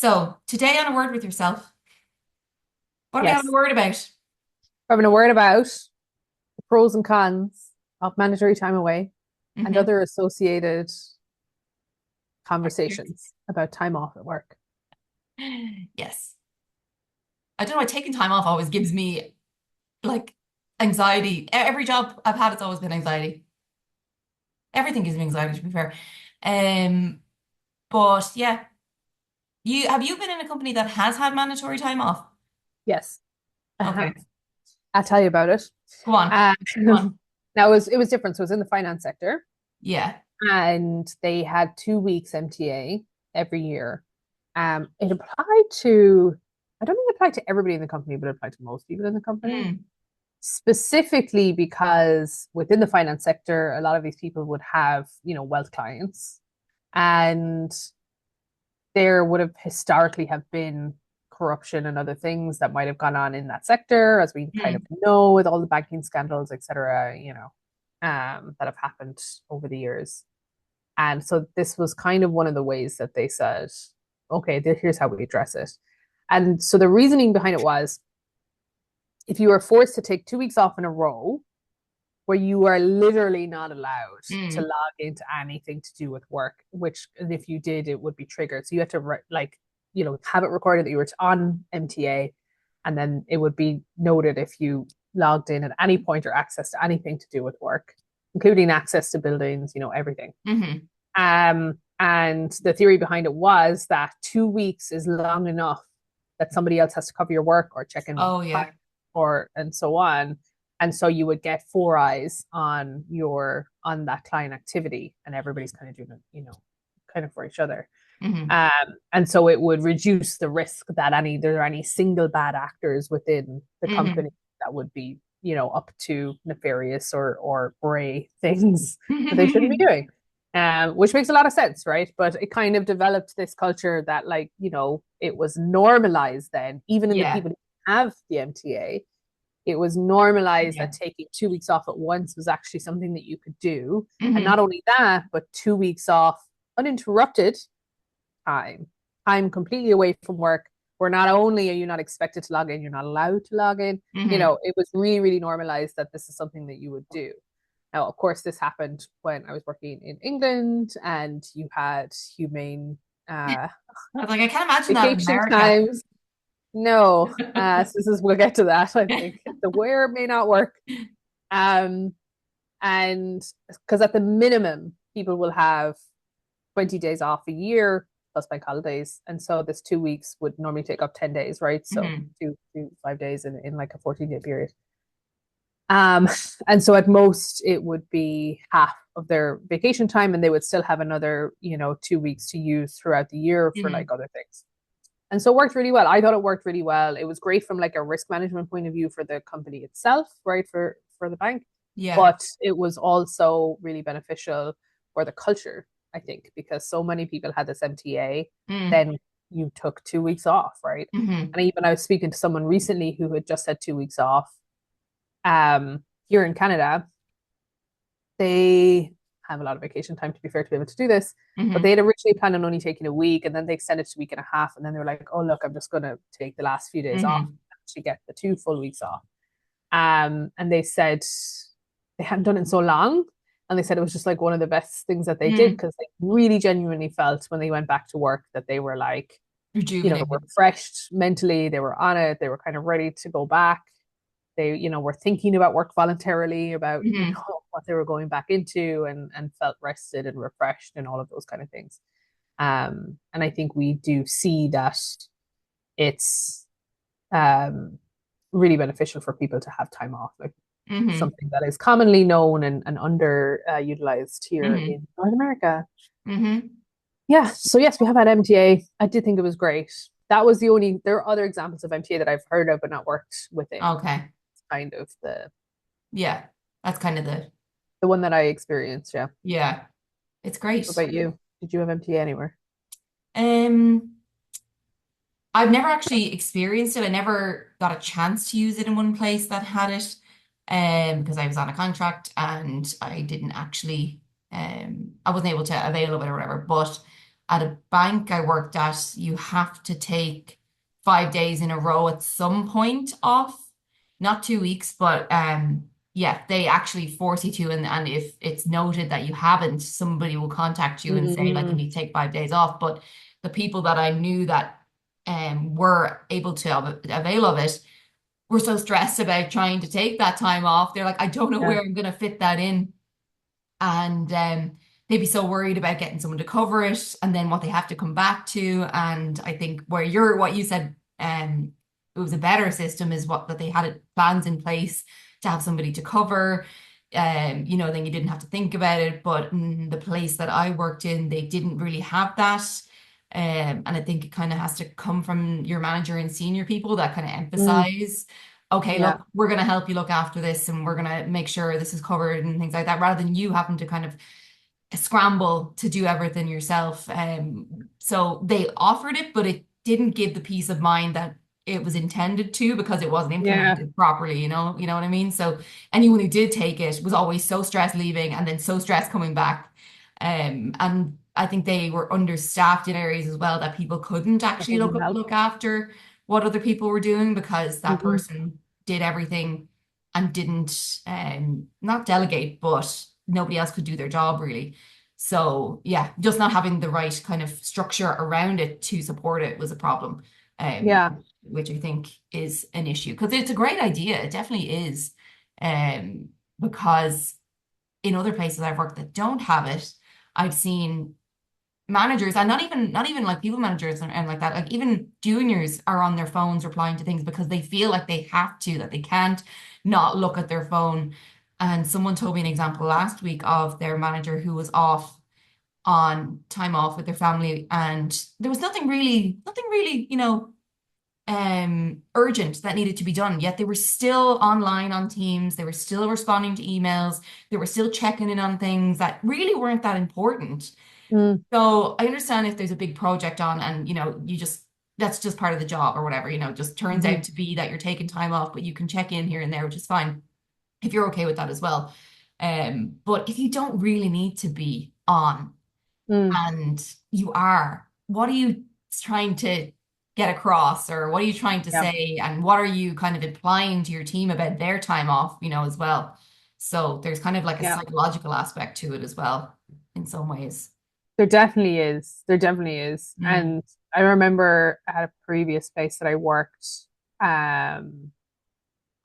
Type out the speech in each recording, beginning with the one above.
So, today on A Word with Yourself, what are we having a Yes. word about? We're having a word about the pros and cons of mandatory time away and Hmm. other associated conversations about time off at work. Yes. I don't know why taking time off always gives me like anxiety. Every job I've had, it's always been anxiety. Everything gives me anxiety, to be fair. Um, but yeah, you been in a company that has had mandatory time off? Yes, I have. Okay, I'll tell you about it. go on. Uh, Go on. now it was different. So it was in the finance sector, Yeah. and they had 2 weeks MTA every year. It applied to, I don't think it applied to everybody in the company, but it applied to most people in the company. Mm. Specifically because within the finance sector, a lot of these people would have, wealth clients, and there would have historically have been corruption and other things that might have gone on in that sector, as we kind of Mm. know with all the banking scandals, etc., that have happened over the years. And so this was kind of one of the ways that they said, okay, here's how we address it. And so the reasoning behind it was, if you are forced to take 2 weeks off in a row, where you are literally not allowed to Mm. log into anything to do with work, which if you did, it would be triggered. So you had to have it recorded that you were on MTA, and then it would be noted if you logged in at any point or access to anything to do with work, including access to buildings, everything. Hmm. And the theory behind it was that 2 weeks is long enough that somebody else has to cover your work or check in Oh time yeah. or and so on. And so you would get four eyes on that client activity, and everybody's kind of doing it, kind of for each other. Hmm. Um, and so it would reduce the risk that there are any single bad actors within the company Hmm. that would be, up to nefarious or gray things that they shouldn't be doing. Which makes a lot of sense, right? But it kind of developed this culture that, like, it was normalized then, even in the Yeah. people who have the MTA, it was normalized that Yeah. taking 2 weeks off at once was actually something that you could do. And not Hmm. only that, but 2 weeks off uninterrupted time, time completely away from work, where not only are you not expected to log in, you're not allowed to log in. Hmm. It was really, really normalized that this is something that you would do. Now, of course, this happened when I was working in England, and you had humane uh, I was like, I can't imagine that in vacation America. times. No, so we'll get to that. I think the where may not work. Um, and because at the minimum, people will have 20 days off a year plus bank holidays. And so this 2 weeks would normally take up 10 days, right? So Hmm. 5 days in like a 14-day period. Um, and so at most it would be half of their vacation time, and they would still have another, 2 weeks to use throughout the year for Hmm. like other things. And so it worked really well. I thought it worked really well. It was great from like a risk management point of view for the company itself, right? For the bank. Yeah. But it was also really beneficial for the culture, I think, because so many people had this MTA, Mm. then you took 2 weeks off, right? Hmm. And even I was speaking to someone recently who had just had 2 weeks off. Here in Canada, they have a lot of vacation time, to be fair, to be able to do this. But they Hmm. had originally planned on only taking a week, and then they extended to a week and a half. And then they were like, oh, look, I'm just going to take the last few days off Hmm. to get the 2 full weeks off. And they said they hadn't done it in so long. And they said it was just like one of the best things that they did, Mm. because they really genuinely felt when they went back to work that they were like, they were Rejuvenated. refreshed mentally, they were on it, they were kind of ready to go back. They, were thinking about work voluntarily, about, Hmm. what they were going back into, and felt rested and refreshed and all of those kind of things. And I think we do see that it's really beneficial for people to have time off, like Hmm. something that is commonly known and under utilized here Hmm. in North America. Hmm. Yeah, so yes, we have had MTA. I did think it was great. That was the only, there are other examples of MTA that I've heard of but not worked within. Okay. It's kind of Yeah. That's kind of the one that I experienced. Yeah. yeah. It's What great. about you? Did you have MTA anywhere? Um, I've never actually experienced it. I never got a chance to use it in one place that had it, because I was on a contract and I didn't actually, I wasn't able to avail of it or whatever. But at a bank I worked at, you have to take 5 days in a row at some point off, not 2 weeks, but yeah, they actually force you to, and if it's noted that you haven't, somebody will contact you and say like you Mm, need to take 5 days off. But the people that I knew that were able to avail of it were so stressed about trying to take that time off. They're like, I don't know yeah. where I'm going to fit that in, and they'd be so worried about getting someone to cover it and then what they have to come back to. And I think what you said, it was a better system is what that they had plans in place to have somebody to cover. Then you didn't have to think about it. But in the place that I worked in, they didn't really have that. And I think it kind of has to come from your manager and senior people that kind of Mm, emphasize, okay, yeah. look, we're going to help you look after this and we're going to make sure this is covered and things like that, rather than you having to kind of scramble to do everything yourself. So they offered it, but it didn't give the peace of mind that it was intended to because it wasn't Yeah. implemented properly, you know what I mean? So anyone who did take it was always so stressed leaving and then so stressed coming back. And I think they were understaffed in areas as well that people couldn't That actually doesn't help. look after what other people were doing because that Hmm. person did everything and didn't not delegate, but nobody else could do their job really. So yeah, just not having the right kind of structure around it to support it was a problem, um, Yeah. which I think is an issue because it's a great idea. It definitely is, because in other places I've worked that don't have it, I've seen managers and not even like people managers and like that, like even juniors are on their phones replying to things because they feel like they have to, that they can't not look at their phone. And someone told me an example last week of their manager who was off on time off with their family, and there was nothing really, urgent that needed to be done. Yet they were still online on Teams, they were still responding to emails, they were still checking in on things that really weren't that important. Mm, So I understand if there's a big project on and you just that's just part of the job or whatever, just turns hmm. out to be that you're taking time off, but you can check in here and there, which is fine if you're okay with that as well. But if you don't really need to be on Mm, and you are, what are you trying to get across, or what are you trying to yeah. say, and what are you kind of implying to your team about their time off, as well. So there's kind of like a Yeah. psychological aspect to it as well in some ways. There definitely is. There definitely is. Mm. And I remember at a previous place that I worked, um,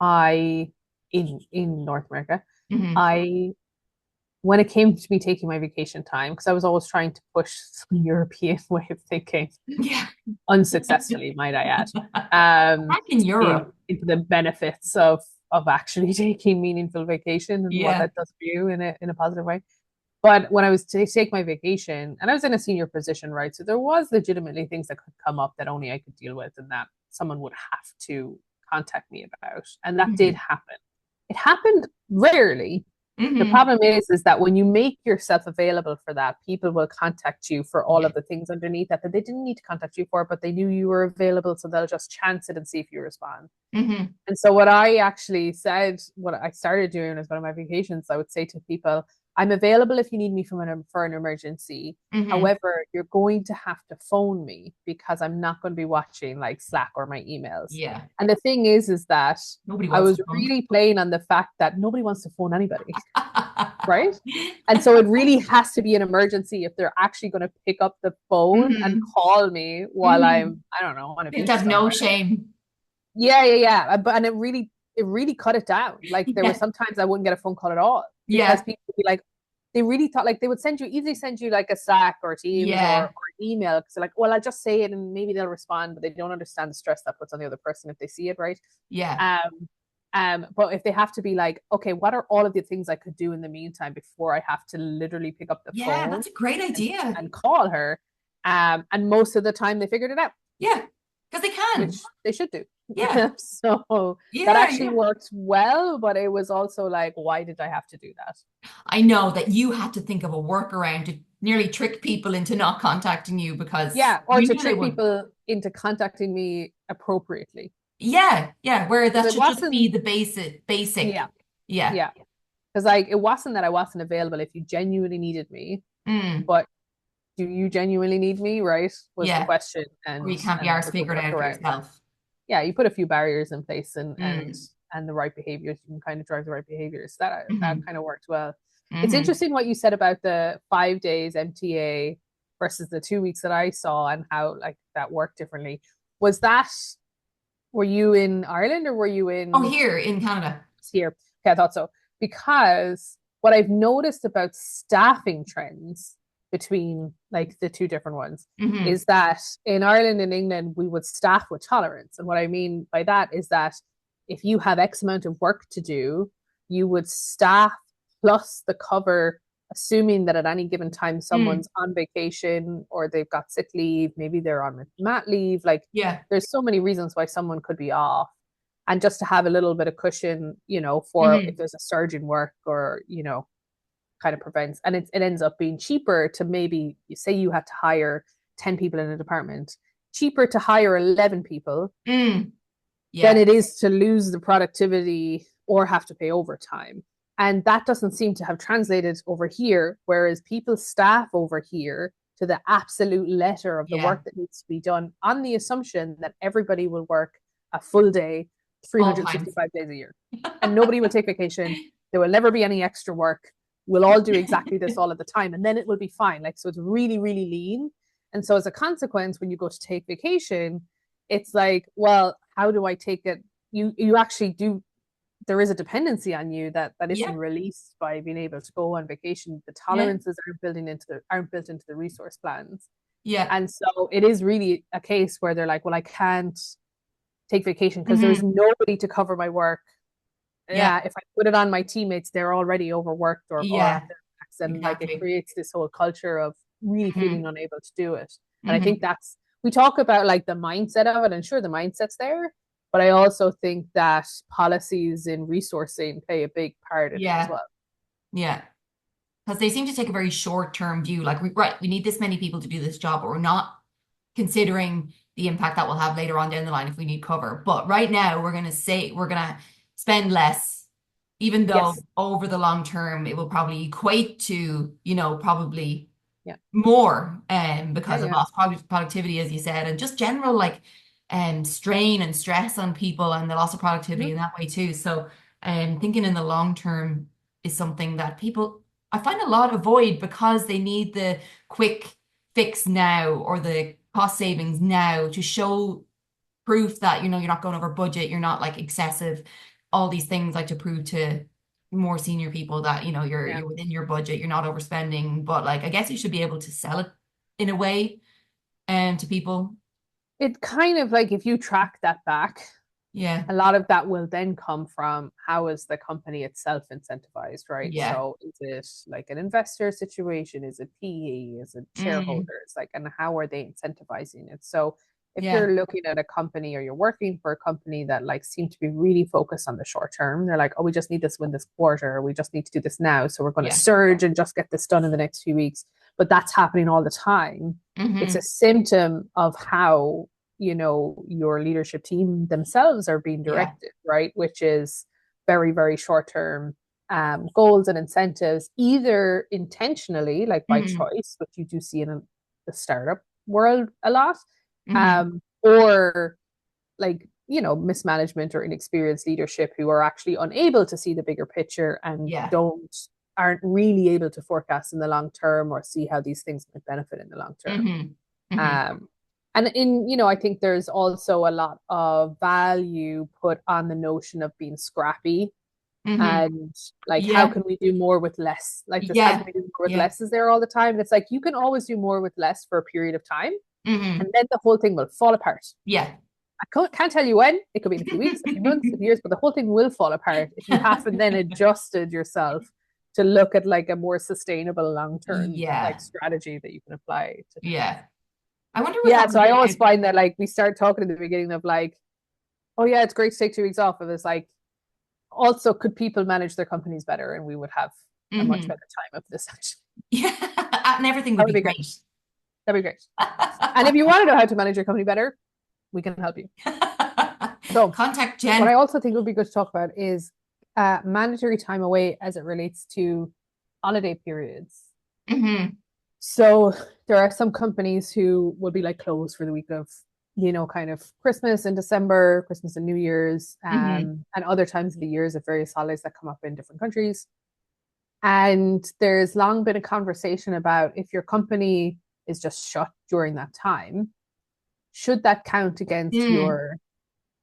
I in North America, Hmm. I when it came to me taking my vacation time, because I was always trying to push some European way of thinking, Yeah. unsuccessfully, might I add, Back in Europe. into the benefits of actually taking meaningful vacation and what Yeah. that does for you in a positive way. But when I was to take my vacation, and I was in a senior position, right? So there was legitimately things that could come up that only I could deal with, and that someone would have to contact me about, and that did Hmm. happen. It happened rarely. The Hmm. problem is that when you make yourself available for that, people will contact you for all Yeah. of the things underneath that they didn't need to contact you for, but they knew you were available, so they'll just chance it and see if you respond. Hmm. And so what I actually said, what I started doing as one of my vacations, I would say to people, I'm available if you need me for an emergency. Hmm. However, you're going to have to phone me because I'm not going to be watching like Slack or my emails. Yeah. And the thing is that Nobody I wants was to phone. really playing on the fact that nobody wants to phone anybody, right? And so it really has to be an emergency if they're actually going to pick up the phone and Hmm. call me while Hmm. I'm, I don't know, on a They have to beach have no somewhere. shame. Yeah, yeah, yeah. But and it really cut it down. Like there were Yeah. sometimes I wouldn't get a phone call at all because Yeah. people would be like, they really thought like they would easily send you like a Slack or Teams or Yeah. an email because they're like, well, I'll just say it and maybe they'll respond, but they don't understand the stress that puts on the other person if they see it, right? Yeah. Um, but if they have to be like, okay, what are all of the things I could do in the meantime before I have to literally pick up the Yeah. phone That's a great and, idea. and call her? And most of the time they figured it out, Yeah. Because they can. which they should do. Yeah. So that Yeah. actually Yeah. worked well, but it was also like, why did I have to do that? I know that you had to think of a workaround to nearly trick people into not contacting you because Yeah, or you to knew they trick wouldn't. people into contacting me appropriately. Yeah. Yeah. Where Because that it should just be wasn't, the basic. yeah, Yeah. yeah. Because like it wasn't that I wasn't available if you genuinely needed me, Mm. but do you genuinely need me, right? Was the Yeah. question. Or you can't be And ours there was a figuring it out for workaround. yourself. Yeah, you put a few barriers in place Mm. and the right behaviors, you can kind of drive the right behaviors. That Hmm. kind of worked well. It's Hmm. interesting what you said about the 5 days MTA versus the 2 weeks that I saw and how like that worked differently. Was that were you in Ireland or were you Oh, in here in Canada. here? Okay, I thought so. Because what I've noticed about staffing trends between like the two different ones Hmm. is that in Ireland and England, we would staff with tolerance. And what I mean by that is that if you have X amount of work to do, you would staff plus the cover, assuming that at any given time Mm. someone's on vacation or they've got sick leave, maybe they're on mat leave. Like Yeah. there's so many reasons why someone could be off and just to have a little bit of cushion, for if Hmm. there's a surge in work or, kind of prevents. And it ends up being cheaper to maybe say you had to hire 10 people in a department, cheaper to hire 11 people Mm. than Yeah. it is to lose the productivity or have to pay overtime. And that doesn't seem to have translated over here, whereas people staff over here to the absolute letter of the Yeah. work that needs to be done on the assumption that everybody will work a full day, All times. 365 days a year. And nobody will take vacation. There will never be any extra work. We'll all do exactly this all of the time. And then it will be fine. Like, so it's really, really lean. And so as a consequence, when you go to take vacation, it's like, well, how do I take it? You actually do. There is a dependency on you that isn't Yeah. released by being able to go on vacation. The Yeah. tolerances aren't built into the resource plans, Yeah. and so it is really a case where they're like, well, I can't take vacation because there's Hmm. nobody to cover my work. Yeah. Yeah, if I put it on my teammates, they're already overworked or at Yeah. their max, and like it Exactly. creates this whole culture of really feeling Hmm. unable to do it. And I think Hmm. that's we talk about like the mindset of it, and sure, the mindset's there, but I also think that policies in resourcing play a big part in it as Yeah. well. Yeah. Because they seem to take a very short-term view. Like, right, we need this many people to do this job, but we're not considering the impact that we'll have later on down the line if we need cover. But right now, we're going to spend less, even though Yes. over the long term, it will probably equate to, probably Yeah. more Yeah. because of Yeah. lost productivity, as you said, and just general like strain and stress on people and the loss of productivity Mhm. in that way too. So thinking in the long term is something that people I find a lot avoid because they need the quick fix now or the cost savings now to show proof that you're not going over budget, you're not like excessive, all these things like to prove to more senior people that you're Yeah. you're within your budget, you're not overspending. But like I guess you should be able to sell it in a way to people. It kind of like if you track that back, Yeah. a lot of that will then come from how is the company itself incentivized, right? Yeah. So is it like an investor situation? Is it PE? Is it Mm. shareholders? Like, and how are they incentivizing it? So if Yeah. you're looking at a company or you're working for a company that like seem to be really focused on the short term, they're like, oh, we just need this win this quarter. We just need to do this now. So we're going to Yeah. surge and just get this done in the next few weeks. But that's happening all the time. It's a Hmm. symptom of how your leadership team themselves are being Yeah. directed, right? Which is very, very short term goals and incentives, either intentionally, like by Hmm. choice, which you do see in the startup world a lot, Hmm. or like, mismanagement or inexperienced leadership who are actually unable to see the bigger picture and Yeah. aren't really able to forecast in the long term or see how these things might benefit in the long term. Hmm. Hmm. Um, and I think there's also a lot of value put on the notion of being scrappy Hmm. and like, how Yeah. can we do more with less? Like this, how can Yeah. we do more with Yeah. less is there all the time. And it's like, you can always do more with less for a period of time. And Hmm. then the whole thing will fall apart. Yeah. Can't tell you when. It could be in a few weeks, a few months, a few years, but the whole thing will fall apart if you haven't then adjusted yourself to look at like a more sustainable long-term like Yeah. strategy that you can apply to things. Yeah. I wonder with Yeah, all the so I always big. find that like we start talking at the beginning of like, oh yeah, it's great to take 2 weeks off. It was like, also, could people manage their companies better, and we would have a much Hmm. better time of this. Actually, Yeah. And everything that would would be be great. great. That'd be great. And if you want to know how to manage your company better, we can help you. So, Contact what Jen. I also think would be good to talk about is mandatory time away as it relates to holiday periods. Hmm. So there are some companies who will be like closed for the week of, kind of Christmas in December, Christmas and New Year's, Hmm. and other times of the years of various holidays that come up in different countries. And there's long been a conversation about if your company is just shut during that time, should that count against Mm. your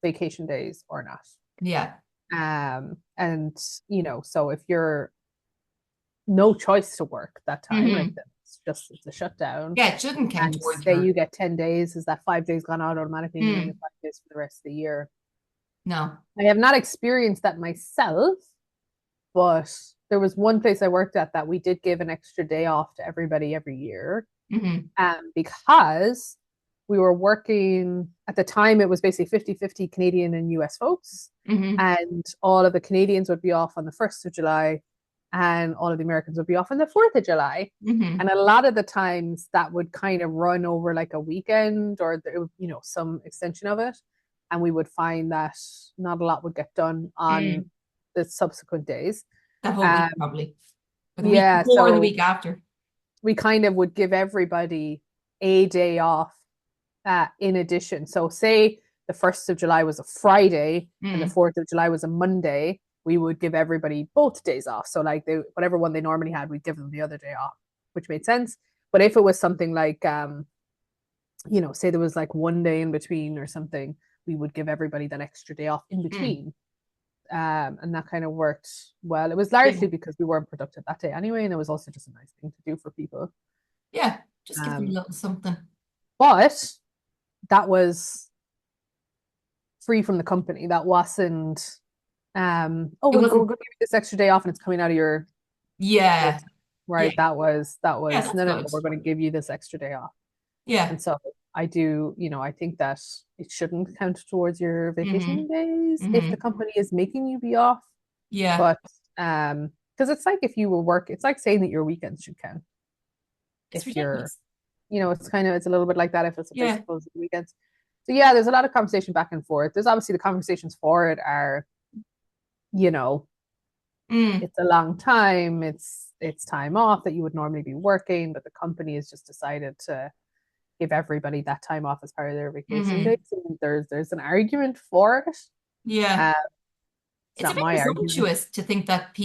vacation days or not? Yeah. And so if you're no choice to work that time, like Hmm. it's a shutdown, Yeah, it shouldn't count and towards say your. you get 10 days, is that 5 days gone out automatically and you only get Mm. 5 days for the rest of the year? No. I have not experienced that myself, but there was one place I worked at that we did give an extra day off to everybody every year, Hmm. because we were working at the time, it was basically 50-50 Canadian and US folks. Hmm. And all of the Canadians would be off on the 1st of July, and all of the Americans would be off on the 4th of July. And Hmm. a lot of the times that would kind of run over like a weekend or, some extension of it. And we would find that not a lot would get done on Mm. the subsequent days. That whole week, Um, probably. Or the week yeah, before and the so week after. we kind of would give everybody a day off in addition. So, say the 1st of July was a Friday and the Mm. 4th of July was a Monday, we would give everybody both days off. So, like, whatever one they normally had, we'd give them the other day off, which made sense. But if it was something like, say there was like one day in between or something, we would give everybody that extra day off in Mm. between. And that kind of worked well. It was Yeah. largely because we weren't productive that day anyway, and it was also just a nice thing to do for people. Yeah. Just give them a Um, little something. but that was free from the company. That wasn't, oh, It we're wasn't. going to give you this extra day off and it's coming out of your Yeah. Yeah. right. That Yeah, was that's no, no, no, good. we're going to give you this extra day off. Yeah. And so I think that it shouldn't count towards your Hmm. vacation days if the Hmm. company is making you be off. Yeah. But because it's like if you were work, it's like saying that your weekends should count It's if you're, ridiculous. it's a little bit like that if it's a place Yeah. to close the weekends. So yeah, there's a lot of conversation back and forth. There's obviously the conversations for it are, you know, Mm. it's a long time, it's time off that you would normally be working, but the company has just decided to give everybody that time off as part of their vacation days. Hmm. And there's an argument for it. Yeah. Uh, it's It's a not bit my argument. presumptuous to think that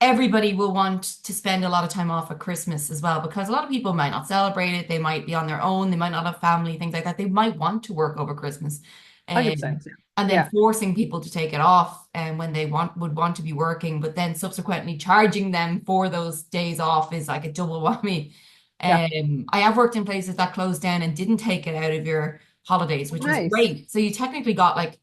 everybody will want to spend a lot of time off at Christmas as well, because a lot of people might not celebrate it. They might be on their own. They might not have family, things like that. They might want to work over Christmas. 100%. Um, and then Yeah. forcing people to take it off and when they would want to be working, but then subsequently charging them for those days off is like a double whammy. Yeah. I have worked in places that closed down and didn't take it out of your holidays, which was Nice. great. So you technically got like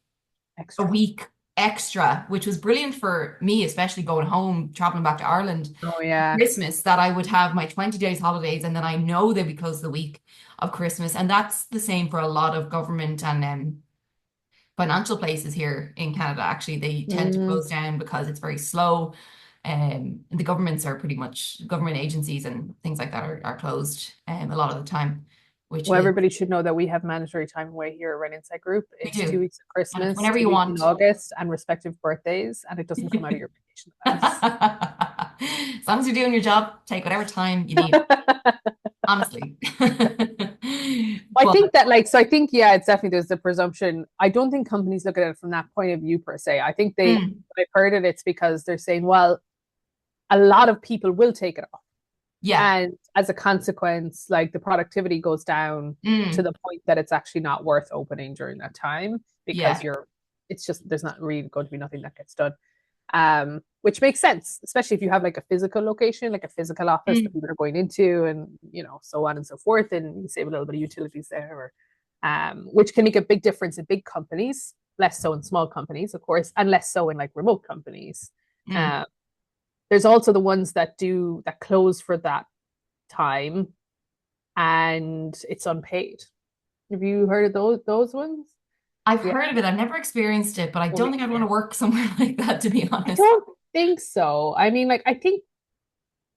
a Extra. week extra, which was brilliant for me, especially going home, traveling back to Ireland Oh for yeah. Christmas, that I would have my 20 days holidays and then I know they'd be closed the week of Christmas. And that's the same for a lot of government and financial places here in Canada. Actually, they tend to Mm. close down because it's very slow. The governments are pretty much government agencies and things like that are closed a lot of the time, which Well, is everybody should know that we have mandatory time away here at Red Inside Group. we It's two do. weeks of And it's Christmas, whenever you 2 weeks in want. August, and respective birthdays, and it doesn't come out of your vacation allowance. As long as you're doing your job, take whatever time you need, honestly. I But think that so I think yeah, it's definitely there's the presumption. I don't think companies look at it from that point of view per se. I think mm, I've heard it, it's because they're saying, well, a lot of people will take it off. yeah, And as a consequence, like the productivity goes down to mm, the point that it's actually not worth opening during that time because yeah, it's just, there's not really going to be nothing that gets done. Which makes sense, especially if you have like a physical location, like a physical office that mm, people are going into, and so on and so forth, and you save a little bit of utilities there, which can make a big difference in big companies, less so in small companies, of course, and less so in like remote companies. mm. Um, there's also the ones that close for that time and it's unpaid. Have you heard of those ones? I've Yeah. heard of it. I've never experienced it, but I Oh, don't think I'd want yeah. to work somewhere like that, to be I honest. don't think so. I mean, like, I think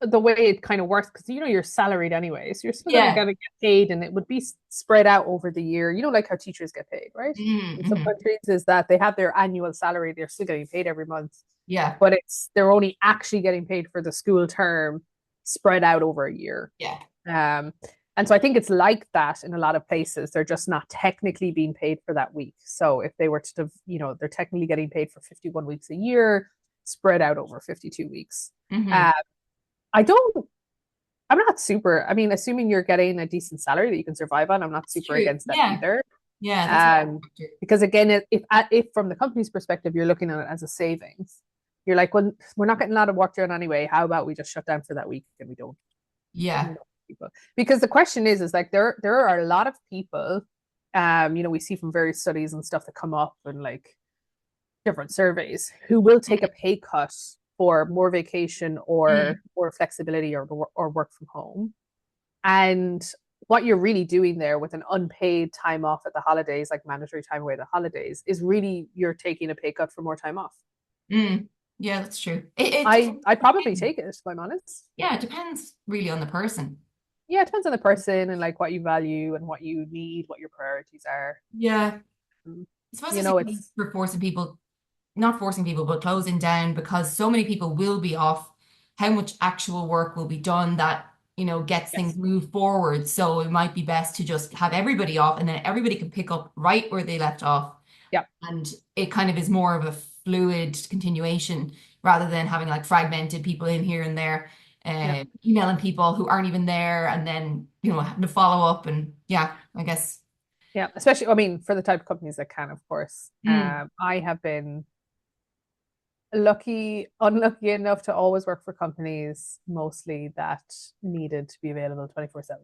the way it kind of works, because you're salaried anyway, so you're still Yeah. gonna get paid, and it would be spread out over the year. Like how teachers get paid, right? In some Mm-hmm. countries, is that they have their annual salary, they're still getting paid every month, Yeah. but they're only actually getting paid for the school term spread out over a year. Yeah. Um, and so I think it's like that in a lot of places. They're just not technically being paid for that week. So if they were to, they're technically getting paid for 51 weeks a year, spread out over 52 weeks. Hmm. Uh, I don't, I'm not super, I mean, assuming you're getting a decent salary that you can survive on, I'm not It's super true. against that Yeah. either. Yeah, that's a good Um, factor. because again, if from the company's perspective, you're looking at it as a savings, you're like, well, we're not getting a lot of work done anyway. How about we just shut down for that week and Yeah. we don't people? Because the question is like there are a lot of people, we see from various studies and stuff that come up and like different surveys who will take a pay cut for more vacation Mm, or flexibility or work from home. And what you're really doing there with an unpaid time off at the holidays, like mandatory time away at the holidays, is really you're taking a pay cut for more time off. mm. Yeah, that's true. It I probably depends. take it, if I'm honest. Yeah, it depends really on the person. Yeah, it depends on the person and like what you value and what you need, what your priorities are. Yeah. Mm. I suppose You there's a know, case it's for forcing people, not forcing people, but closing down because so many people will be off. How much actual work will be done that, gets things yes, moved forward. So it might be best to just have everybody off and then everybody can pick up right where they left off. yeah, And it kind of is more of a fluid continuation rather than having like fragmented people in here and there, yeah, emailing people who aren't even there and then, having to follow up. And yeah, I guess. yeah. Especially, I mean, for the type of companies that can, of course. Mm. I have been unlucky enough to always work for companies mostly that needed to be available 24/7.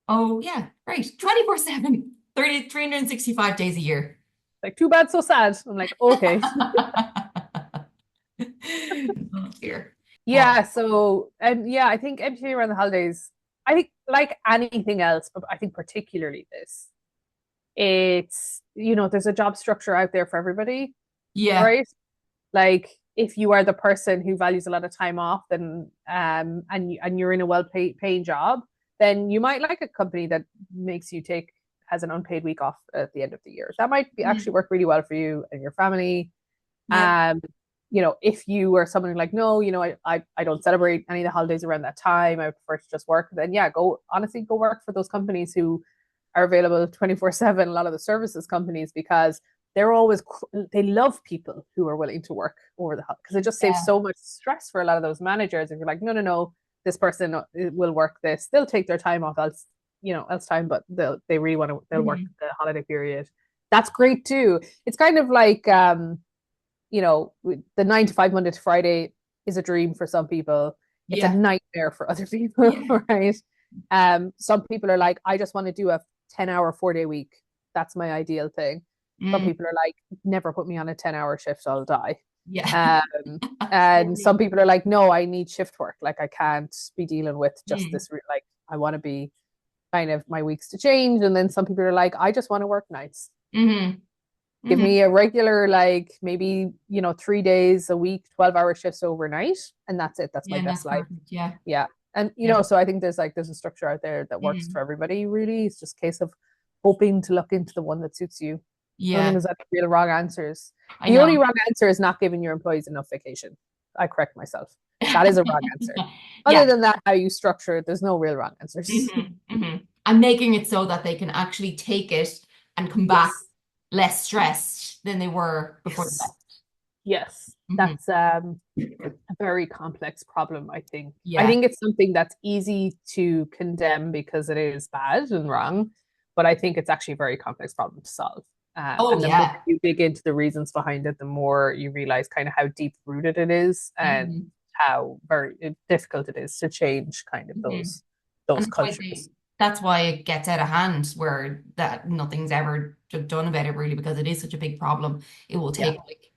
Oh, yeah, great. 24/7, 30, 365 days a year. Like, too bad, so sad. I'm like, okay. Oh, dear. But Yeah, so and yeah, I think MTA around the holidays, I think like anything else, but I think particularly this, there's a job structure out there for everybody, yeah. right? Like if you are the person who values a lot of time off, then and you're in a paying job, then you might like a company that makes you take has an unpaid week off at the end of the year. That might be actually Mm. work really well for you and your family. Yeah. Um, if you are someone like, no, I don't celebrate any of the holidays around that time. I prefer to just work. Then yeah, go work for those companies who are available 24/7. A lot of the services companies because they love people who are willing to work over the because it just saves Yeah. so much stress for a lot of those managers. If you're like, no, no, no, this person will work this, they'll take their time off else time, but they really they'll work Hmm. the holiday period. That's great too. It's kind of like the 9 to 5 Monday to Friday is a dream for some people. It's a Yeah. nightmare for other people, Yeah. right? Some people are like, I just want to do a 10-hour 4 day week. That's my ideal thing. Some Mm. people are like, never put me on a 10-hour shift, I'll die. Yeah. And some Absolutely. people are like, no, I need shift work. Like I can't be dealing with just Mm. this, like I want to be kind of my weeks to change. And then some people are like, I just want to work nights. Hmm. Give Hmm. me a regular, like maybe, 3 days a week, 12-hour shifts overnight, and that's it. That's my Yeah, and best that's life. perfect. Yeah. Yeah. And Yeah. so I think there's a structure out there that works for Mm. everybody, really. It's just a case of hoping to look into the one that suits you. I don't think Yeah. there's any real wrong answers. I The only know. wrong answer is not giving your employees enough vacation. I correct myself. That is a wrong answer. Other Yeah. than that, how you structure it, there's no real wrong answers. Hmm. Hmm. And making it so that they can actually take it and come back Yes. less stressed than they were before they Yes. left. Yes. Hmm. That's a very complex problem, I think. I Yeah. think it's something that's easy to condemn because it is bad and wrong, but I think it's actually a very complex problem to solve. Oh, And the more yeah. you dig into the reasons behind it, the more you realize kind of how deep rooted it is and Hmm. how very difficult it is to change kind of Hmm. those And cultures. that's why it gets out of hand where that nothing's ever done about it really because it is such a big problem. It will Yeah. take like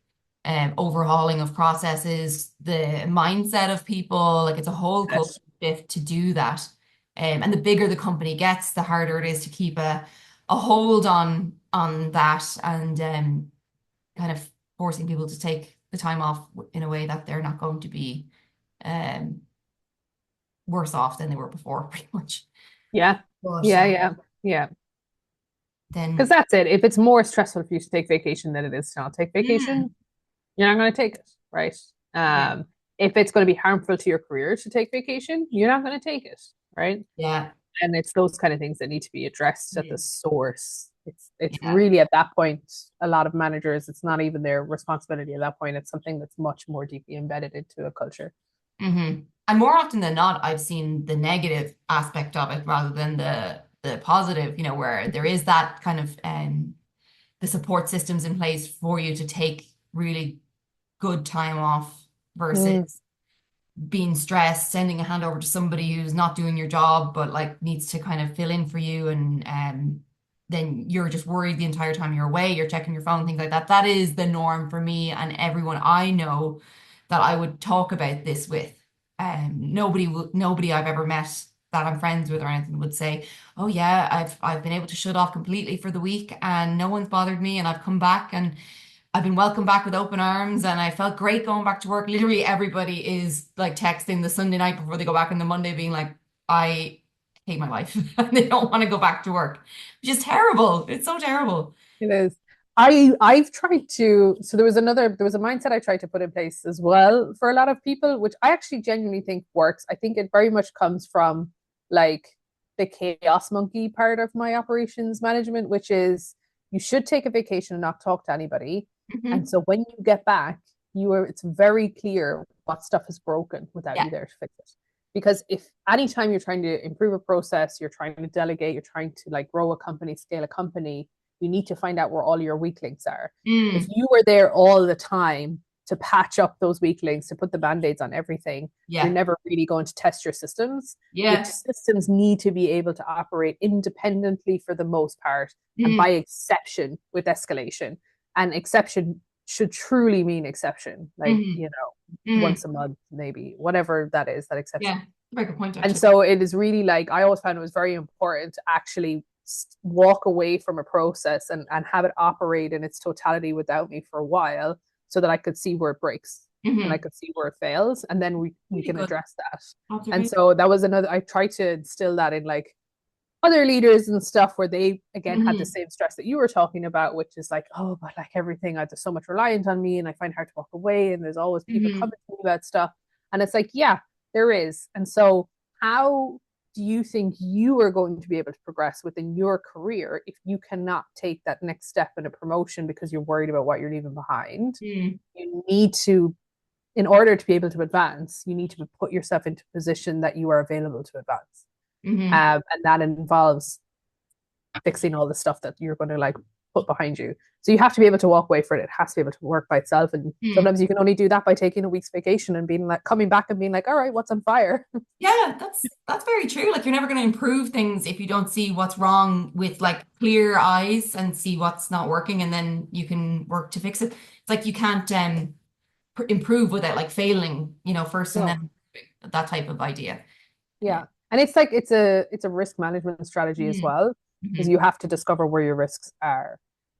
overhauling of processes, the mindset of people, like it's a whole culture Yes. shift to do that. And the bigger the company gets, the harder it is to keep a hold on that and kind of forcing people to take the time off in a way that they're not going to be um worse off than they were before, pretty much. Yeah. But Yeah. Yeah. Yeah. Because then, that's it. If it's more stressful for you to take vacation than it is to not take mm, vacation, you're not going to take it, right? yeah, If it's going to be harmful to your career to take vacation, you're not going to take it, right? Yeah. And it's those kind of things that need to be addressed at the Mm. source. It's Yeah. really at that point, a lot of managers, it's not even their responsibility at that point. It's something that's much more deeply embedded into a culture. And more often than not, I've seen the negative aspect of it rather than the positive, where there is that kind of the support systems in place for you to take really good time off Mm, versus being stressed, sending a handover to somebody who's not doing your job, but like needs to kind of fill in for you. And then you're just worried the entire time you're away, you're checking your phone, things like that. That is the norm for me and everyone I know that I would talk about this with. Nobody I've ever met that I'm friends with or anything would say, "Oh yeah, I've been able to shut off completely for the week and no one's bothered me and I've come back and I've been welcomed back with open arms and I felt great going back to work." Literally everybody is like texting the Sunday night before they go back on the Monday being like, I hate my life and they don't want to go back to work, which is terrible. It's so terrible. it is. I've tried to, so there was a mindset I tried to put in place as well for a lot of people, which I actually genuinely think works. I think it very much comes from like the chaos monkey part of my operations management, which is you should take a vacation and not talk to anybody. And Hmm. so when you get back, it's very clear what stuff is broken without Yeah. you there to fix it. Because if anytime you're trying to improve a process, you're trying to delegate, you're trying to like grow a company, scale a company, you need to find out where all your weak links are. If Mm. you were there all the time to patch up those weak links, to put the band-aids on everything, you're Yeah. never really going to test your systems. Your Yeah. systems need to be able to operate independently for the most part, and Mm. by exception with escalation. And exception should truly mean exception, like, Hmm. once Hmm. a month, maybe, whatever that is, that exception. Yeah. Very good point, And actually. so it is really like I always found it was very important to actually walk away from a process and have it operate in its totality without me for a while so that I could see where it breaks and I Hmm. could see where it fails and then we Really can good address that. And observation. so that was another I tried to instill that in like other leaders and stuff where they again had the Hmm. same stress that you were talking about, which is like, oh, but like everything, there's so much reliant on me and I find it hard to walk away and there's always people Hmm. coming to me about stuff. And it's like, yeah, there is. And so how do you think you are going to be able to progress within your career if you cannot take that next step in a promotion because you're worried about what you're leaving behind? Hmm. You need to, in order to be able to advance, you need to put yourself into a position that you are available to advance. Hmm. And that involves fixing all the stuff that you're going to like put behind you. So you have to be able to walk away from it. It has to be able to work by itself. And Hmm. sometimes you can only do that by taking a week's vacation and being like coming back and being like, all right, what's on fire? Yeah, that's very true. Like you're never going to improve things if you don't see what's wrong with like clear eyes and see what's not working, and then you can work to fix it. It's like you can't improve without like failing, first and No. then that type of idea. Yeah. Yeah. And it's like it's a risk management strategy as Mm. well, because Hmm. you have to discover where your risks are.